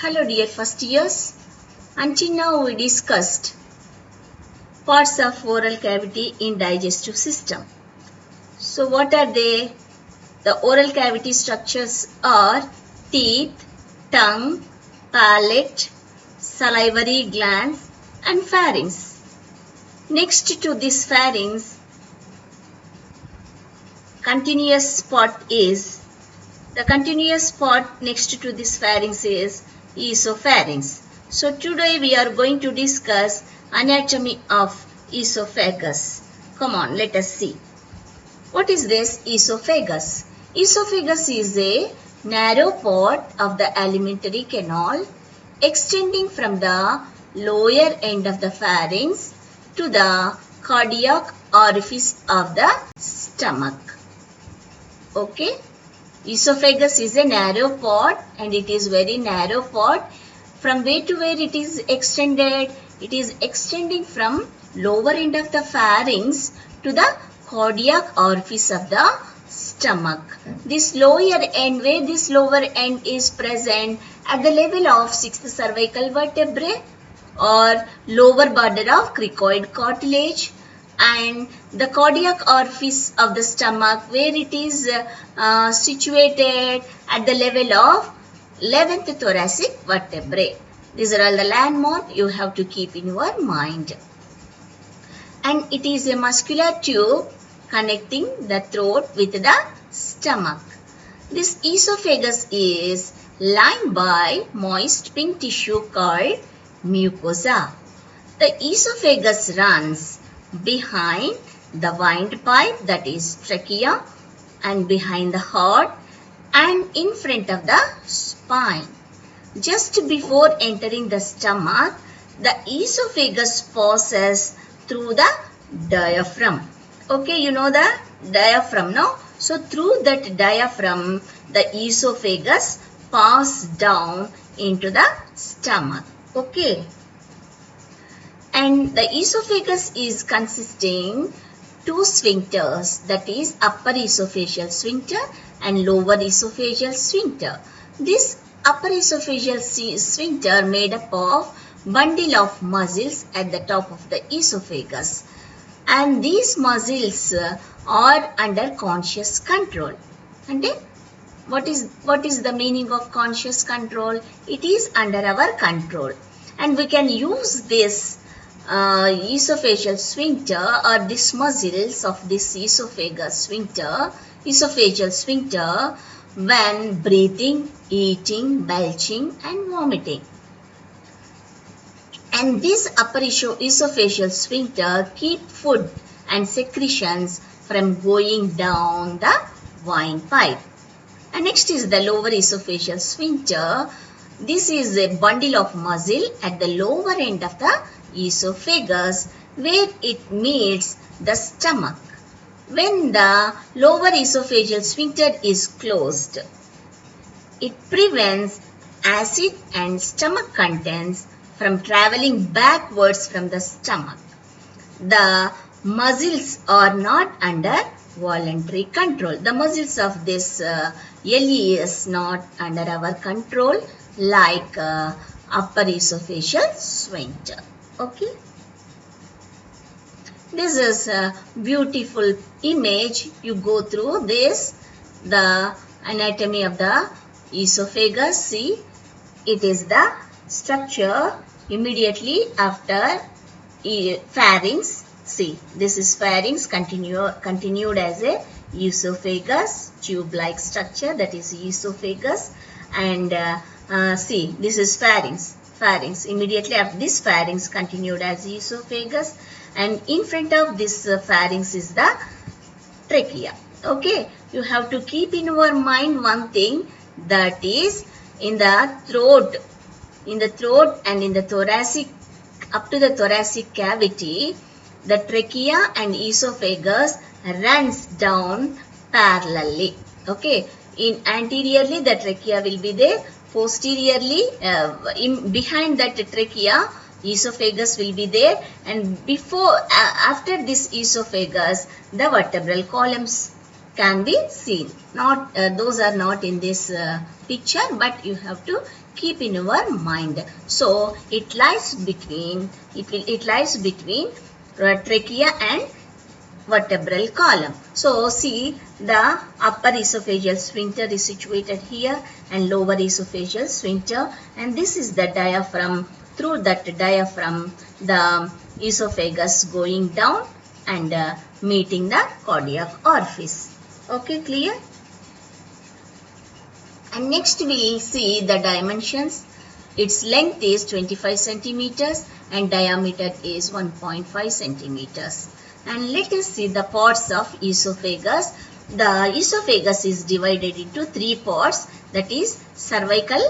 Hello dear first years. Until now we discussed parts of oral cavity in digestive system. So what are they? The oral cavity structures are teeth, tongue, palate, salivary glands and pharynx. Next to this pharynx, the continuous part next to this pharynx is esopharynx. So today we are going to discuss anatomy of esophagus. Come on, let us see. What is this esophagus? Esophagus is a narrow part of the alimentary canal extending from the lower end of the pharynx to the cardiac orifice of the stomach. Okay. Esophagus is a narrow part and it is very narrow part. From where to where it is extended? It is extending from lower end of the pharynx to the cardiac orifice of the stomach. This lower end, where this lower end is present at the level of 6th cervical vertebrae or lower border of cricoid cartilage, and the cardiac orifice of the stomach where it is situated at the level of 11th thoracic vertebrae. These are all the landmarks you have to keep in your mind. And it is a muscular tube connecting the throat with the stomach. This esophagus is lined by moist pink tissue called mucosa. The esophagus runs behind the windpipe, that is trachea, and behind the heart and in front of the spine. Just before entering the stomach, the esophagus passes through the diaphragm. Okay, you know the diaphragm, no? So through that diaphragm, the esophagus passes down into the stomach. Okay. And the esophagus is consisting two sphincters, that is upper esophageal sphincter and lower esophageal sphincter. This upper esophageal sphincter made up of bundle of muscles at the top of the esophagus, and these muscles are under conscious control. And what is the meaning of conscious control? It is under our control, and we can use this esophageal sphincter or these muscles of this esophageal sphincter when breathing, eating, belching and vomiting. And this upper esophageal sphincter keep food and secretions from going down the windpipe. And next is the lower esophageal sphincter. This is a bundle of muscle at the lower end of the esophagus where it meets the stomach. When the lower esophageal sphincter is closed, it prevents acid and stomach contents from traveling backwards from the stomach. The muscles are not under voluntary control. The muscles of this LE is not under our control like upper esophageal sphincter. Okay. This is a beautiful image. You go through this, the anatomy of the esophagus. See, it is the structure immediately after pharynx. See, this is pharynx continued as a esophagus, tube-like structure, that is esophagus. And see, this is pharynx. Immediately after this pharynx continued as esophagus, and in front of this pharynx is the trachea. Okay, you have to keep in your mind one thing, that is in the throat and in the thoracic, up to the thoracic cavity, the trachea and esophagus runs down parallelly. Okay, in anteriorly the trachea will be there, posteriorly behind that trachea esophagus will be there, and after this esophagus the vertebral columns can be seen. Not those are not in this picture, but you have to keep in your mind. So it lies between trachea and vertebral column. So see, the upper esophageal sphincter is situated here and lower esophageal sphincter, and this is the diaphragm. Through that diaphragm, the esophagus going down and meeting the cardiac orifice. Okay, clear? And next we see the dimensions. Its length is 25 centimeters and diameter is 1.5 centimeters. And let us see the parts of esophagus. The esophagus is divided into three parts, that is cervical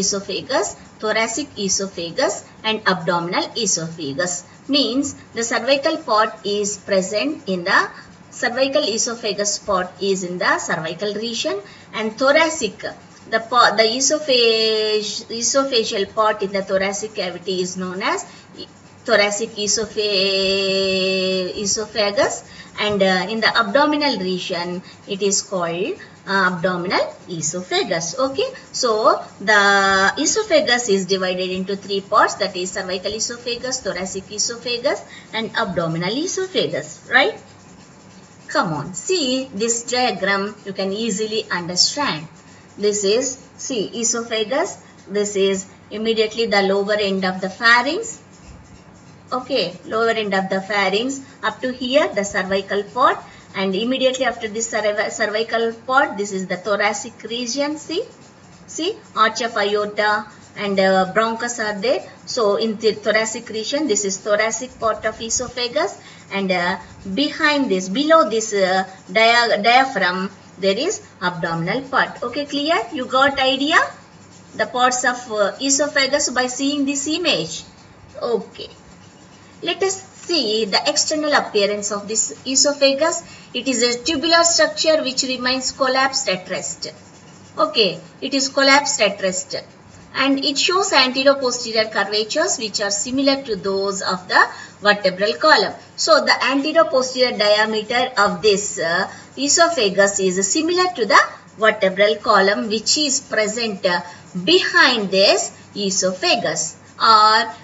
esophagus, thoracic esophagus and abdominal esophagus. Means the cervical part is present in the cervical esophagus part is in the cervical region, and thoracic, the esophageal part in the thoracic cavity is known as thoracic esophagus, and in the abdominal region it is called abdominal esophagus. Okay, so the esophagus is divided into three parts, that is cervical esophagus, thoracic esophagus and abdominal esophagus, right? Come on, see this diagram, you can easily understand. This is, see, esophagus, this is immediately the lower end of the pharynx. Okay, lower end of the pharynx up to here the cervical part, and immediately after this cervical part, this is the thoracic region. See arch of aorta and bronchus are there. So in the thoracic region, this is thoracic part of esophagus, and behind this, below this diaphragm, there is abdominal part. Okay, clear? You got idea the parts of esophagus by seeing this image? Okay. Let us see the external appearance of this esophagus. It is a tubular structure which remains collapsed at rest. Okay, it is collapsed at rest, and it shows anterior-posterior curvatures which are similar to those of the vertebral column. So the anterior-posterior diameter of this esophagus is similar to the vertebral column which is present behind this esophagus or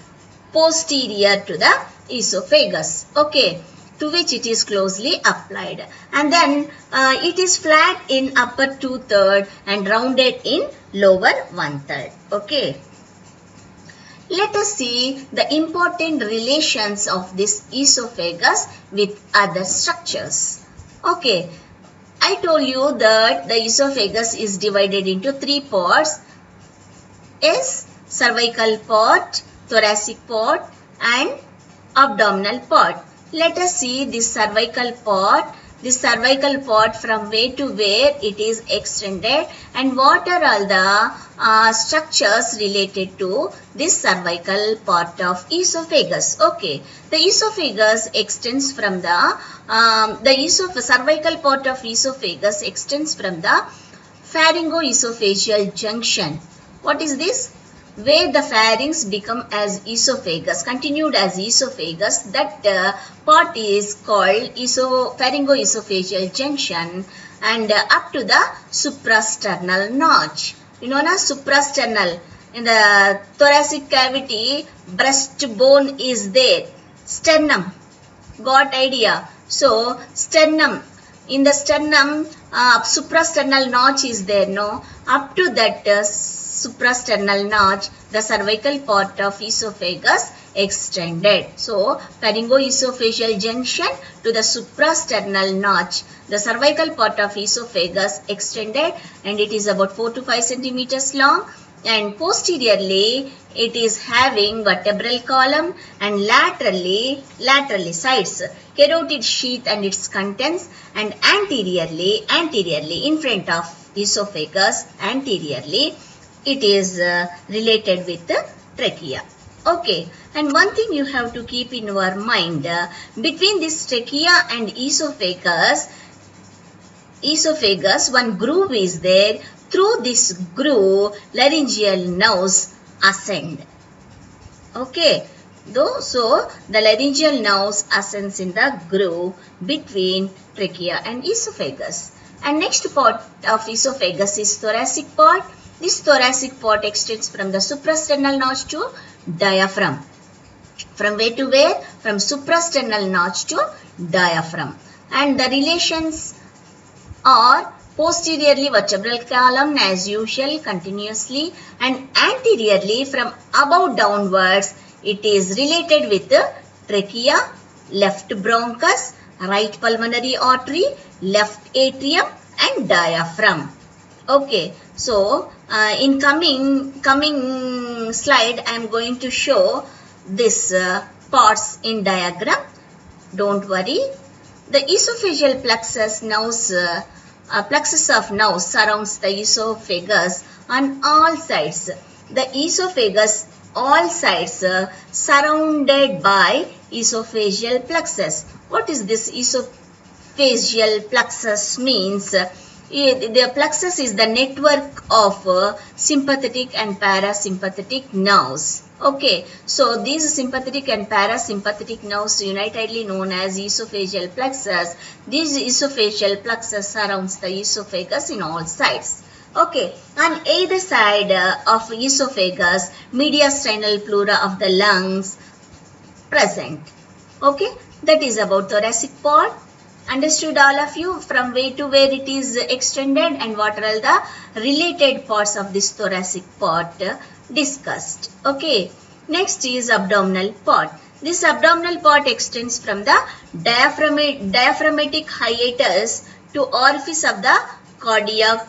posterior to the esophagus. Okay, to which it is closely applied, and then it is flat in upper 2/3 and rounded in lower 1/3. Okay, let us see the important relations of this esophagus with other structures. Okay, I told you that the esophagus is divided into three parts, is cervical part, thoracic part and abdominal part. Let us see this cervical part. This cervical part, from where to where it is extended, and what are all the structures related to this cervical part of esophagus. Okay, the esophagus extends from the cervical part of esophagus extends from the pharyngoesophageal junction. What is this? Where the pharynx become as esophagus, continued as esophagus, that part is called pharyngoesophageal junction, and up to the suprasternal notch. You know na, suprasternal, in the thoracic cavity, breastbone is there, sternum, got idea? So sternum, in the sternum, suprasternal notch is there, no? Up to that suprasternal notch, the cervical part of esophagus extended. So pharyngoesophageal junction to the suprasternal notch, the cervical part of esophagus extended, and it is about 4 to 5 centimeters long, and posteriorly it is having vertebral column, and laterally sides carotid sheath and its contents, and anteriorly in front of esophagus, anteriorly it is related with the trachea. Okay, and one thing you have to keep in your mind, between this trachea and esophagus, one groove is there. Through this groove, laryngeal nerves ascend. Okay, So the laryngeal nerves ascends in the groove between trachea and esophagus. And next part of esophagus is thoracic part. This thoracic part extends from the suprasternal notch to diaphragm. From where to where? From suprasternal notch to diaphragm. And the relations are posteriorly vertebral column as usual continuously, and anteriorly from above downwards it is related with the trachea, left bronchus, right pulmonary artery, left atrium and diaphragm. Okay, so in coming slide I am going to show this parts in diagram. Don't worry. The esophageal plexus of nerves surrounds the esophagus on all sides. The esophagus all sides surrounded by esophageal plexus. What is this esophageal plexus means? The plexus is the network of sympathetic and parasympathetic nerves. Okay, so these sympathetic and parasympathetic nerves unitedly known as esophageal plexus. This esophageal plexus surrounds the esophagus in all sides. Okay, on either side of esophagus, mediastinal pleura of the lungs present. Okay, that is about thoracic part. Understood all of you from where to where it is extended and what are all the related parts of this thoracic part discussed. Okay, next is abdominal part. This abdominal part extends from the diaphragmatic hiatus to orifice of the cardiac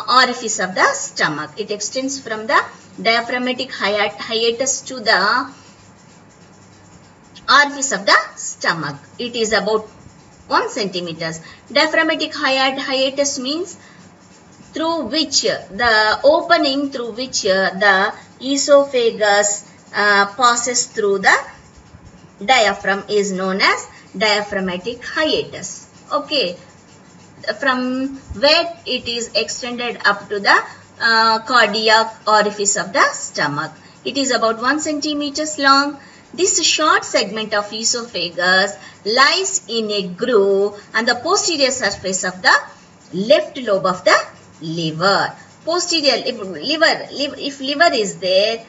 orifice of the stomach. It extends from the diaphragmatic hiatus to the orifice of the stomach. It is about 1 centimeters. Diaphragmatic hiatus means through which the opening through which the esophagus passes through the diaphragm is known as diaphragmatic hiatus. Okay, from where it is extended up to the cardiac orifice of the stomach. It is about 1 centimeters long. This short segment of esophagus lies in a groove on the posterior surface of the left lobe of the liver. Posterior, if liver is there,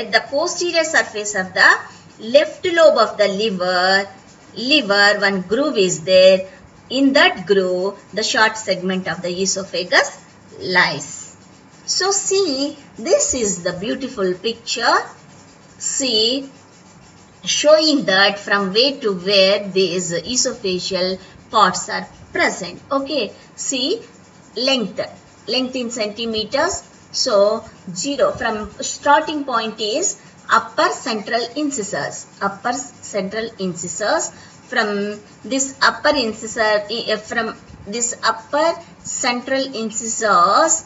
the posterior surface of the left lobe of the liver, one groove is there. In that groove, the short segment of the esophagus lies. So see, this is the beautiful picture. See, showing that from where to where these esophageal parts are present. Okay, see, length in centimeters. So 0 from starting point is upper central incisors. From this upper central incisors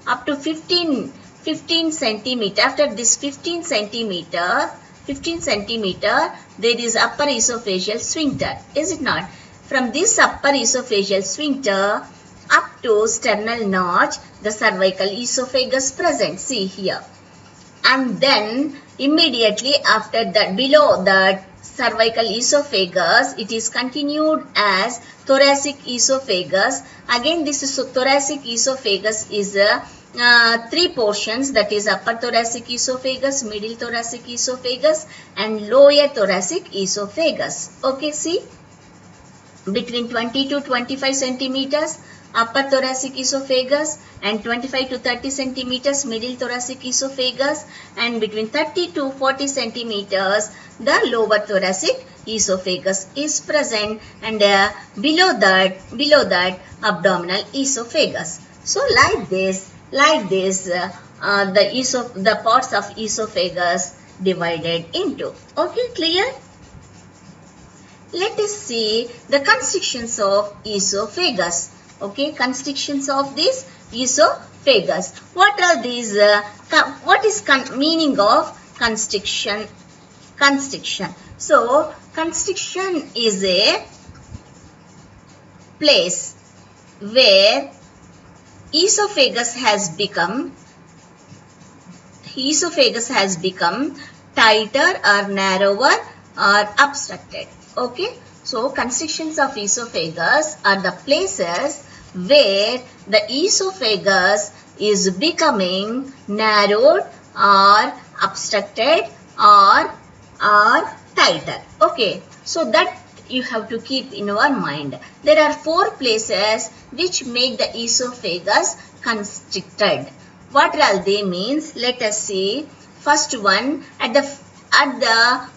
up to 15 centimeter. After this 15 centimeter, there is upper esophageal sphincter, is it not? From this upper esophageal sphincter up to sternal notch, the cervical esophagus present. See here. And then immediately after that, below that cervical esophagus, it is continued as thoracic esophagus. Again, this is thoracic esophagus is 3 portions, that is upper thoracic esophagus, middle thoracic esophagus and lower thoracic esophagus. Okay, see, between 20 to 25 centimeters upper thoracic esophagus and 25 to 30 centimeters middle thoracic esophagus, and between 30 to 40 centimeters the lower thoracic esophagus is present, and below that abdominal esophagus. So like this the parts of esophagus divided into. Okay, clear? Let us see the constrictions of esophagus. Okay, constrictions of this esophagus. What are these? What is meaning of constriction? So, constriction is a place where esophagus has become esophagus has become tighter or narrower or obstructed. Okay. So constrictions of esophagus are the places where the esophagus is becoming narrowed or obstructed or tighter. Okay. So that you have to keep in your mind. There are 4 places which make the esophagus constricted. What all they means? Let us see. First one, at the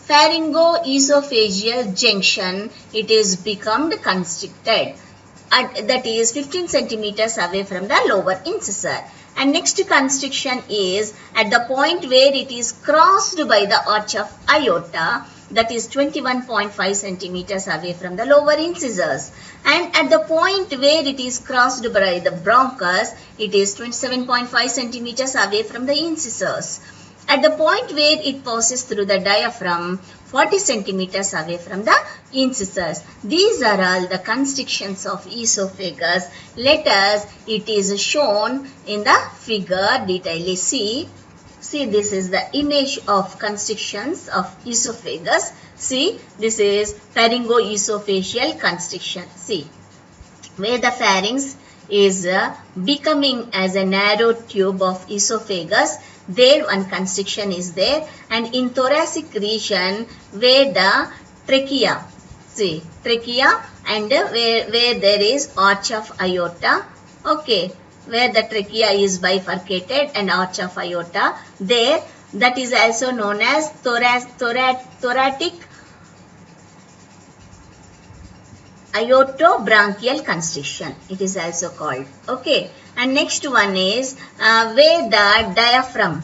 pharyngoesophageal junction, it is become constricted. That is 15 centimeters away from the lower incisor. And next constriction is at the point where it is crossed by the arch of aorta, that is 21.5 centimeters away from the lower incisors. And at the point where it is crossed by the bronchus, it is 27.5 centimeters away from the incisors. At the point where it passes through the diaphragm, 40 centimeters away from the incisors. These are all the constrictions of esophagus. It is shown in the figure detailedly. See, this is the image of constrictions of esophagus. See, this is pharyngoesophageal constriction. See, where the pharynx is becoming as a narrow tube of esophagus, there one constriction is there. And in thoracic region where the trachea, see, trachea and where there is arch of aorta, okay, where the trachea is bifurcated and arch of aorta, there, that is also known as thoracic aortobronchial constriction. It is also called. Okay. And next one is where the diaphragm,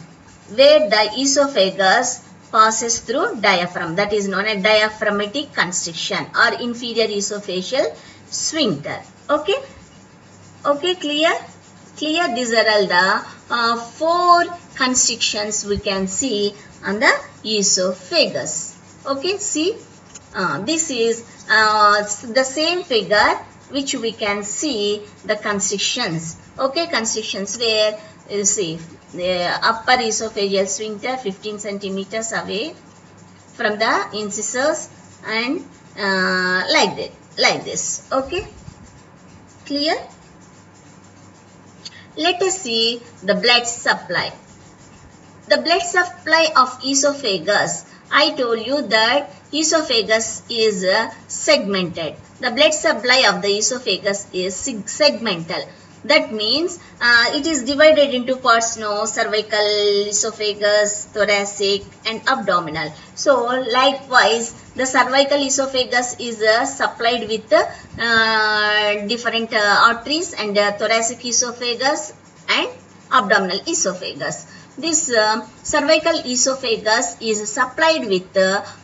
where the esophagus passes through diaphragm. That is known as diaphragmatic constriction or inferior esophageal sphincter. Okay. Okay, clear? Clear? These are all the 4 constrictions we can see on the esophagus. Okay, see, this is the same figure which we can see the constrictions. Okay, constrictions where you see the upper esophageal sphincter 15 centimeters away from the incisors and like this. Okay, clear? Let us see the blood supply. The blood supply of esophagus. I told you that esophagus is segmented. The blood supply of the esophagus is segmental. That means it is divided into parts, no, cervical, esophagus, thoracic and abdominal. So likewise, the cervical esophagus is supplied with different arteries, and thoracic esophagus and abdominal esophagus. This cervical esophagus is supplied with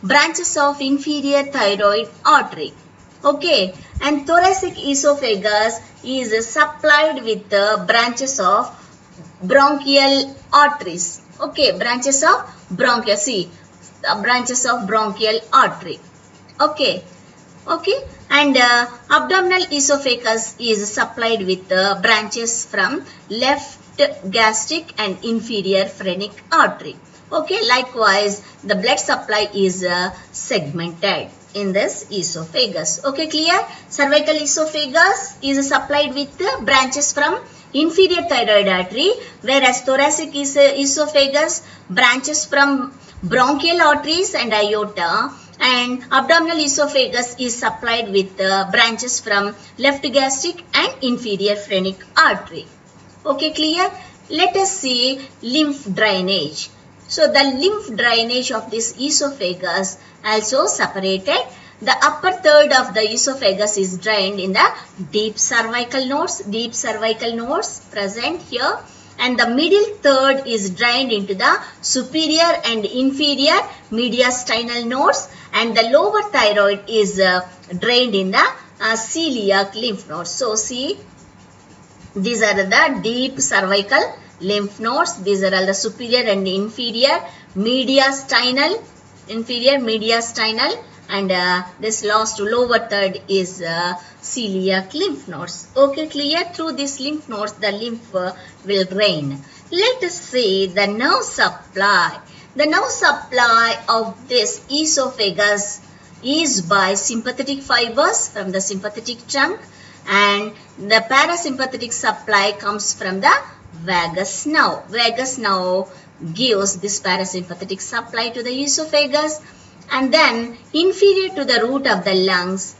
branches of inferior thyroid artery. Okay, and thoracic esophagus is supplied with branches of bronchial arteries. Okay, branches of bronchial, see, branches of bronchial artery. Okay, okay, and abdominal esophagus is supplied with branches from left gastric and inferior phrenic artery. Okay, likewise, the blood supply is segmented in this esophagus. Okay, clear? Cervical esophagus is supplied with branches from inferior thyroid artery, whereas thoracic esophagus branches from bronchial arteries and aorta, and abdominal esophagus is supplied with branches from left gastric and inferior phrenic artery. Okay, clear? Let us see lymph drainage. So the lymph drainage of this esophagus also separated. The upper third of the esophagus is drained in the deep cervical nodes present here, and the middle third is drained into the superior and inferior mediastinal nodes, and the lower thyroid is drained in the celiac lymph nodes. So see, these are the deep cervical lymph nodes. These are all the superior and inferior mediastinal, and this last lower third is celiac lymph nodes. Okay, clear? Through these lymph nodes, the lymph will drain. Let us see the nerve supply. The nerve supply of this esophagus is by sympathetic fibers from the sympathetic trunk, and the parasympathetic supply comes from the vagus nerve. Vagus nerve gives this parasympathetic supply to the esophagus, and then inferior to the root of the lungs,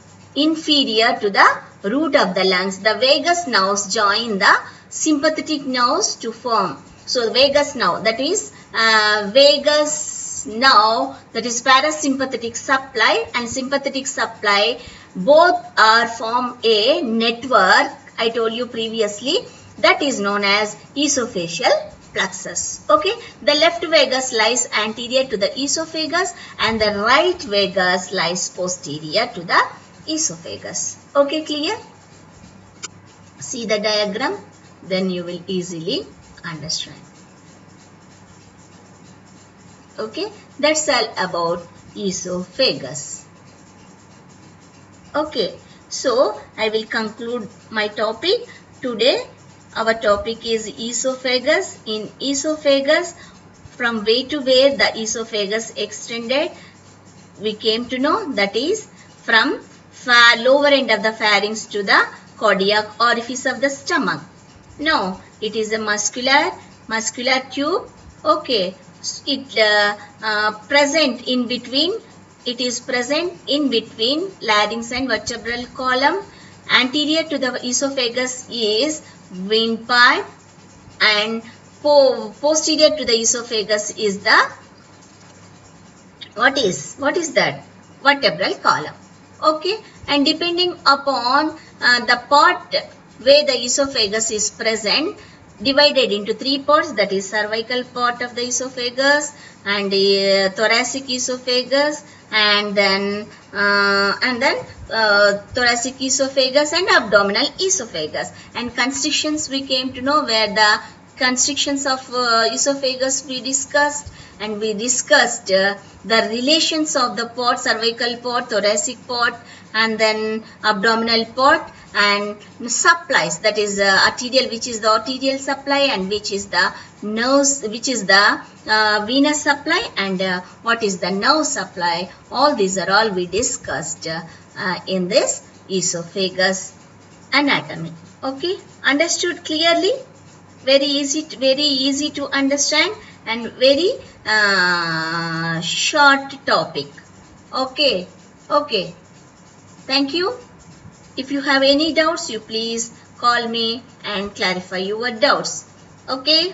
the vagus nerves join the sympathetic nerves to form. So vagus nerve, that is vagus nerve, that is parasympathetic supply and sympathetic supply, both are form a network. I told you previously, that is known as esophageal plexus. Okay, the left vagus lies anterior to the esophagus and the right vagus lies posterior to the esophagus. Okay, clear? See the diagram, then you will easily understand. Okay, that's all about esophagus. Okay, so I will conclude my topic today. Our topic is esophagus. In esophagus, from where to where the esophagus extended, we came to know, that is from lower end of the pharynx to the cardiac orifice of the stomach. No, it is a muscular tube. Okay, it present in between. It is present in between larynx and vertebral column. Anterior to the esophagus is windpipe, and posterior to the esophagus is the what is that? Vertebral column. Okay, and depending upon the part where the esophagus is present, divided into three parts, that is cervical part of the esophagus and thoracic esophagus, and then thoracic esophagus and abdominal esophagus. And constrictions we came to know, where the constrictions of esophagus we discussed, and we discussed the relations of the part, cervical part, thoracic part, and then abdominal part, and supplies, that is arterial, which is the arterial supply, and which is the nerves, which is the venous supply, and what is the nerve supply. All these are all we discussed in this esophagus anatomy. Okay, understood clearly? Very easy to understand, and very short topic. Okay. Thank you. If you have any doubts, you please call me and clarify your doubts. Okay.